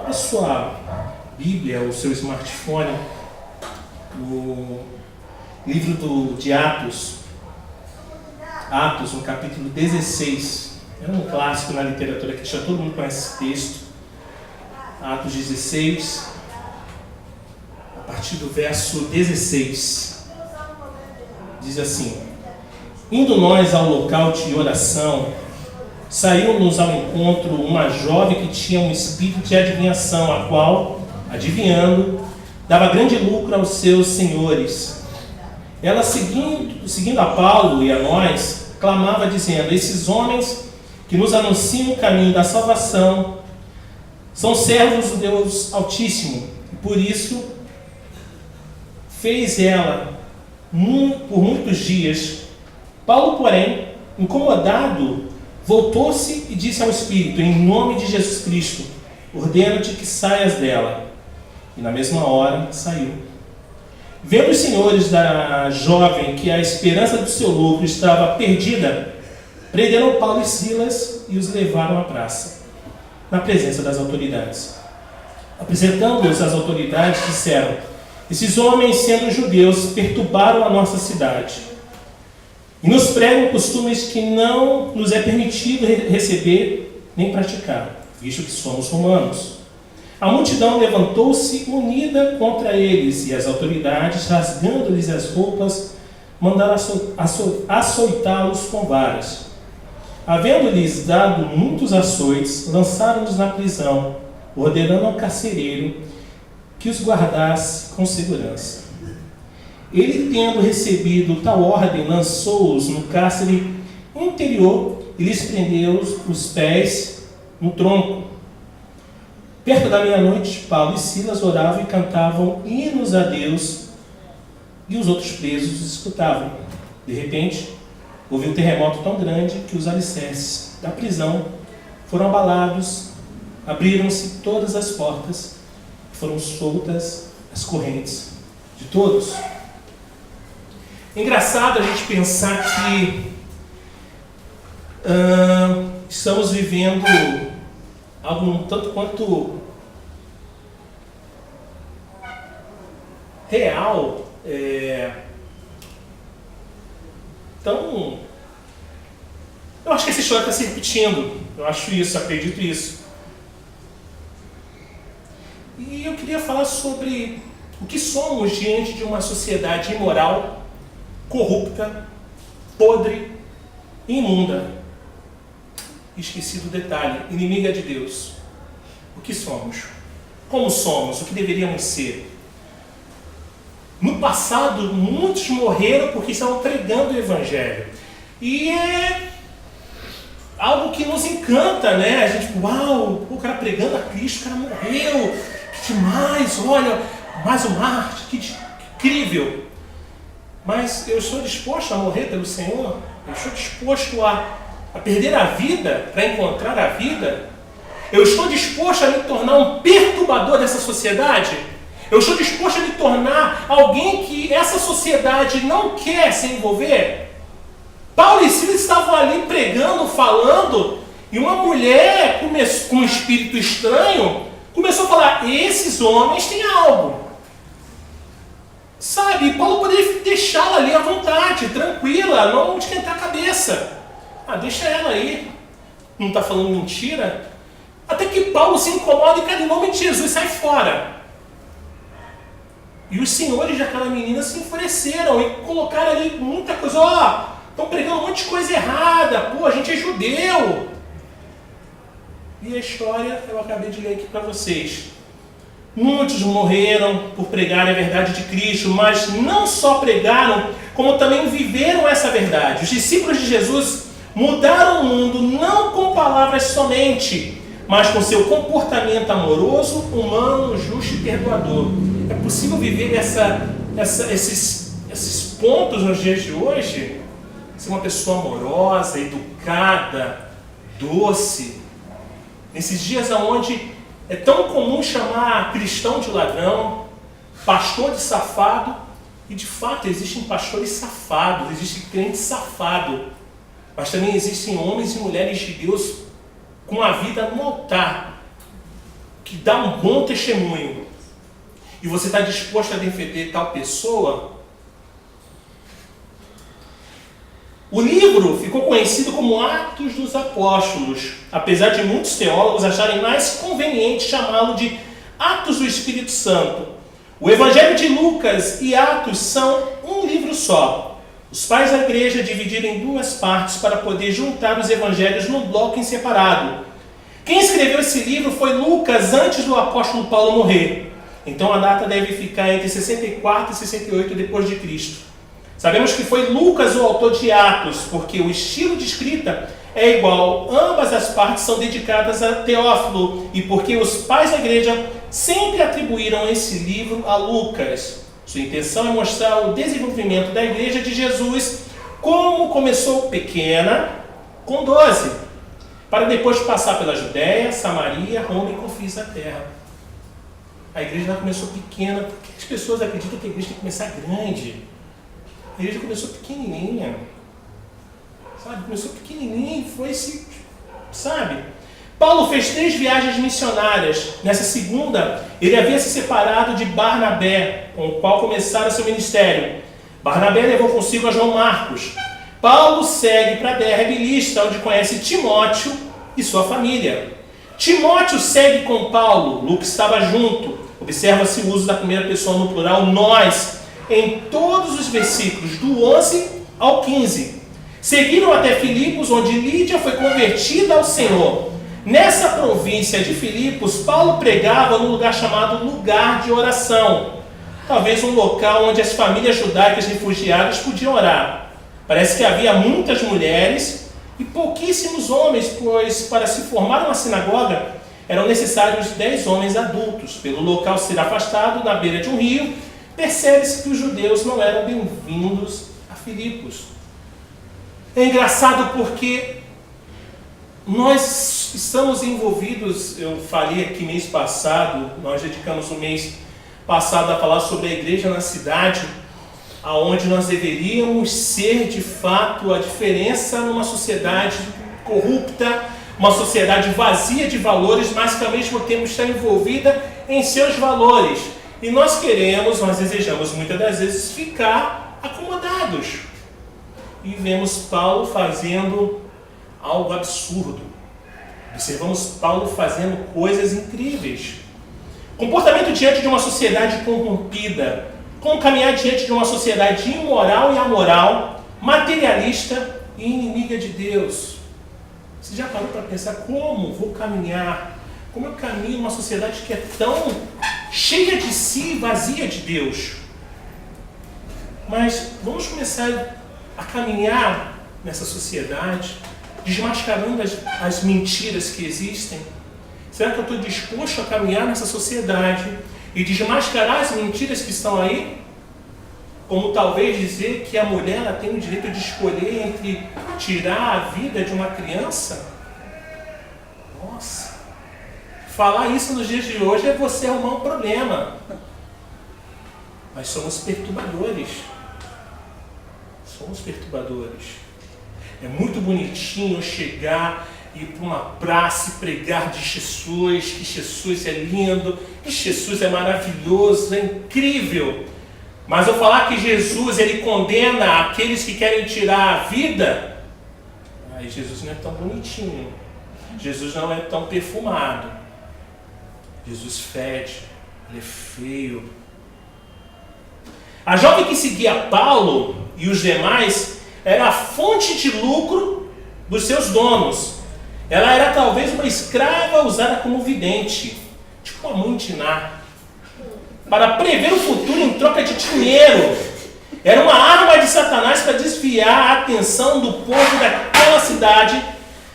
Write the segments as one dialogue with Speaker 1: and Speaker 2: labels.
Speaker 1: a sua Bíblia, o seu smartphone, no livro de Atos, no capítulo 16. É um clássico na literatura cristã, todo mundo conhece esse texto. Atos 16, a partir do verso 16. Diz assim: indo nós ao local de oração, saiu-nos ao encontro uma jovem que tinha um espírito de adivinhação, a qual, adivinhando, dava grande lucro aos seus senhores. Ela, seguindo a Paulo e a nós, clamava dizendo: esses homens que nos anunciam o caminho da salvação são servos do Deus Altíssimo. E por isso fez ela por muitos dias. Paulo, porém, incomodado, voltou-se e disse ao Espírito: em nome de Jesus Cristo, ordeno-te que saias dela. E na mesma hora saiu. Vendo os senhores da jovem que a esperança do seu lucro estava perdida, prenderam Paulo e Silas e os levaram à praça, na presença das autoridades. Apresentando-os às autoridades, disseram: esses homens, sendo judeus, perturbaram a nossa cidade e nos pregam costumes que não nos é permitido receber nem praticar, visto que somos romanos. A multidão levantou-se unida contra eles, e as autoridades, rasgando-lhes as roupas, mandaram açoitá-los com varas. Havendo-lhes dado muitos açoites, lançaram-nos na prisão, ordenando ao carcereiro que os guardasse com segurança. Ele, tendo recebido tal ordem, lançou-os no cárcere interior e lhes prendeu os pés no tronco. Perto da meia-noite, Paulo e Silas oravam e cantavam hinos a Deus, e os outros presos os escutavam. De repente, houve um terremoto tão grande que os alicerces da prisão foram abalados, abriram-se todas as portas e foram soltas as correntes de todos. É engraçado a gente pensar que estamos vivendo algo um tanto quanto real, então eu acho que essa história está se repetindo. Eu acho isso, acredito isso. E eu queria falar sobre o que somos diante de uma sociedade imoral, corrupta, podre e imunda. Esqueci do detalhe: inimiga de Deus. O que somos? Como somos? O que deveríamos ser? No passado, muitos morreram porque estavam pregando o Evangelho. E é algo que nos encanta, né? A gente, uau, o cara pregando a Cristo, o cara morreu, que demais, olha, mais um mártir, que incrível. Mas eu estou disposto a morrer pelo Senhor? Eu estou disposto a perder a vida para encontrar a vida? Eu estou disposto a me tornar um perturbador dessa sociedade? Eu estou disposto a me tornar alguém que essa sociedade não quer se envolver? Paulo e Silas estavam ali pregando, falando, e uma mulher com um espírito estranho começou a falar: esses homens têm algo. Sabe, Paulo poderia deixá-la ali à vontade, tranquila, não esquentar a cabeça. Deixa ela aí, não está falando mentira. Até que Paulo se incomoda e, cara, em nome de Jesus, sai fora. E os senhores daquela menina se enfureceram e colocaram ali muita coisa. Estão pregando um monte de coisa errada. Pô, a gente é judeu. E a história eu acabei de ler aqui para vocês. Muitos morreram por pregar a verdade de Cristo, mas não só pregaram, como também viveram essa verdade. Os discípulos de Jesus mudaram o mundo não com palavras somente, mas com seu comportamento amoroso, humano, justo e perdoador. É possível viver esses pontos nos dias de hoje? Ser uma pessoa amorosa, educada, doce. Nesses dias onde é tão comum chamar cristão de ladrão, pastor de safado, e de fato existem pastores safados, existe crente safado, mas também existem homens e mulheres de Deus com a vida no altar, que dá um bom testemunho, e você está disposto a defender tal pessoa, o livro ficou conhecido como Atos dos Apóstolos, apesar de muitos teólogos acharem mais conveniente chamá-lo de Atos do Espírito Santo. O Evangelho de Lucas e Atos são um livro só. Os pais da igreja dividiram em duas partes para poder juntar os evangelhos num bloco em separado. Quem escreveu esse livro foi Lucas antes do apóstolo Paulo morrer. Então a data deve ficar entre 64 e 68 depois de Cristo. Sabemos que foi Lucas o autor de Atos, porque o estilo de escrita é igual. Ambas as partes são dedicadas a Teófilo e porque os pais da igreja sempre atribuíram esse livro a Lucas. Sua intenção é mostrar o desenvolvimento da igreja de Jesus, como começou pequena, com 12, para depois passar pela Judéia, Samaria, Roma e confins da terra. A igreja começou pequena, porque as pessoas acreditam que a igreja tem que começar grande. A igreja começou pequenininha, sabe? Começou pequenininha e foi se, sabe? Paulo fez 3 viagens missionárias. Nessa segunda, ele havia se separado de Barnabé, com o qual começara seu ministério. Barnabé levou consigo a João Marcos. Paulo segue para Derbe e Listra, onde conhece Timóteo e sua família. Timóteo segue com Paulo. Lucas estava junto. Observa-se o uso da primeira pessoa no plural, nós, em todos os versículos, do 11 ao 15. Seguiram até Filipos, onde Lídia foi convertida ao Senhor. Nessa província de Filipos, Paulo pregava num lugar chamado Lugar de Oração. Talvez um local onde as famílias judaicas refugiadas podiam orar. Parece que havia muitas mulheres e pouquíssimos homens, pois para se formar uma sinagoga eram necessários 10 homens adultos. Pelo local ser afastado, na beira de um rio, percebe-se que os judeus não eram bem-vindos a Filipos. É engraçado porque nós estamos envolvidos, eu falei aqui mês passado, nós dedicamos o mês passado a falar sobre a igreja na cidade, aonde nós deveríamos ser de fato a diferença numa sociedade corrupta, uma sociedade vazia de valores, mas que ao mesmo tempo está envolvida em seus valores. E nós desejamos muitas das vezes ficar acomodados. E vemos Paulo fazendo algo absurdo. Observamos Paulo fazendo coisas incríveis. Comportamento diante de uma sociedade corrompida, como caminhar diante de uma sociedade imoral e amoral, materialista e inimiga de Deus. Você já parou para pensar como vou caminhar? Como eu caminho numa sociedade que é tão cheia de si e vazia de Deus? Mas vamos começar a caminhar nessa sociedade, desmascarando as mentiras que existem. Será que eu estou disposto a caminhar nessa sociedade e desmascarar as mentiras que estão aí? Como talvez dizer que a mulher ela tem o direito de escolher entre tirar a vida de uma criança? Nossa! Falar isso nos dias de hoje é você arrumar um problema. Mas somos perturbadores. Somos perturbadores. É muito bonitinho chegar e ir para uma praça e pregar de Jesus, que Jesus é lindo, que Jesus é maravilhoso, é incrível. Mas eu falar que Jesus ele condena aqueles que querem tirar a vida, aí Jesus não é tão bonitinho. Jesus não é tão perfumado. Jesus fede, ele é feio. A jovem que seguia Paulo e os demais era a fonte de lucro dos seus donos. Ela era talvez uma escrava usada como vidente, tipo a mãe de Ná, para prever o futuro em troca de dinheiro. Era uma arma de Satanás para desviar a atenção do povo daquela cidade,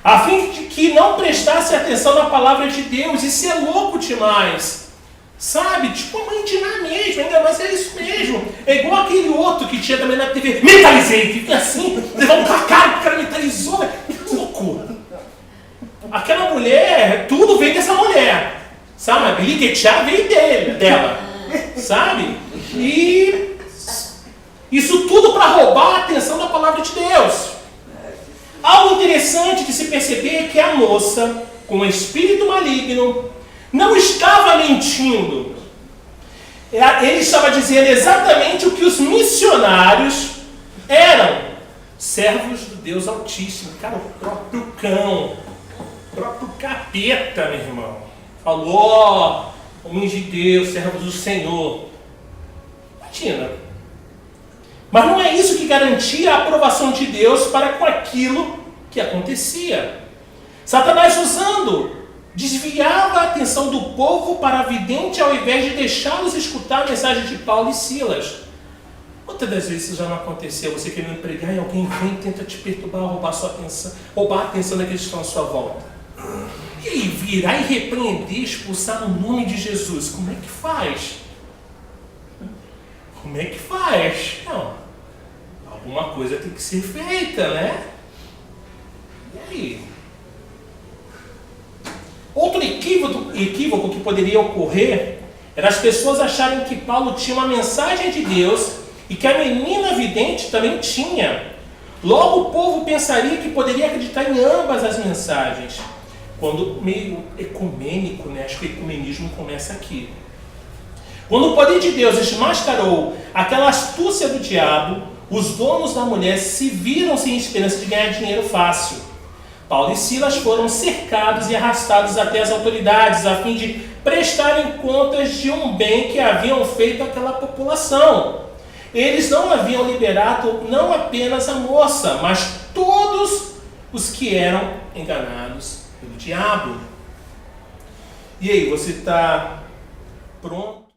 Speaker 1: a fim de que não prestasse atenção na palavra de Deus. Isso é louco demais. Sabe? Tipo a mãe de Ná mesmo, ainda mais é isso mesmo. É igual aquele outro que tinha também na TV. Mentalizei, fica assim, levar um cacau, o cara mentalizou. Que louco. Aquela mulher, tudo vem dessa mulher. Sabe? Liguetchá veio dela. Sabe? E isso tudo para roubar a atenção da palavra de Deus. Algo interessante de se perceber é que a moça, com um espírito maligno, não estava mentindo. Ele estava dizendo exatamente o que os missionários eram. Servos do Deus Altíssimo. Cara, o próprio cão, o próprio capeta, meu irmão, falou: ó, homens de Deus, servos do Senhor. Imagina. Mas não é isso que garantia a aprovação de Deus para com aquilo que acontecia. Satanás, usando, desviava a atenção do povo para a vidente ao invés de deixá-los escutar a mensagem de Paulo e Silas. Quantas das vezes isso já não aconteceu? Você querendo pregar e alguém vem e tenta te perturbar, roubar a atenção daqueles que estão à sua volta. E aí, virar e repreender, expulsar no nome de Jesus, como é que faz? Como é que faz? Não, alguma coisa tem que ser feita, né? E aí? Outro equívoco que poderia ocorrer era as pessoas acharem que Paulo tinha uma mensagem de Deus e que a menina vidente também tinha. Logo o povo pensaria que poderia acreditar em ambas as mensagens. Quando meio ecumênico, né? Acho que o ecumenismo começa aqui. Quando o poder de Deus desmascarou aquela astúcia do diabo, os donos da mulher se viram sem esperança de ganhar dinheiro fácil. Paulo e Silas foram cercados e arrastados até as autoridades, a fim de prestarem contas de um bem que haviam feito àquela população. Eles não haviam liberado não apenas a moça, mas todos os que eram enganados pelo diabo. E aí, você está pronto?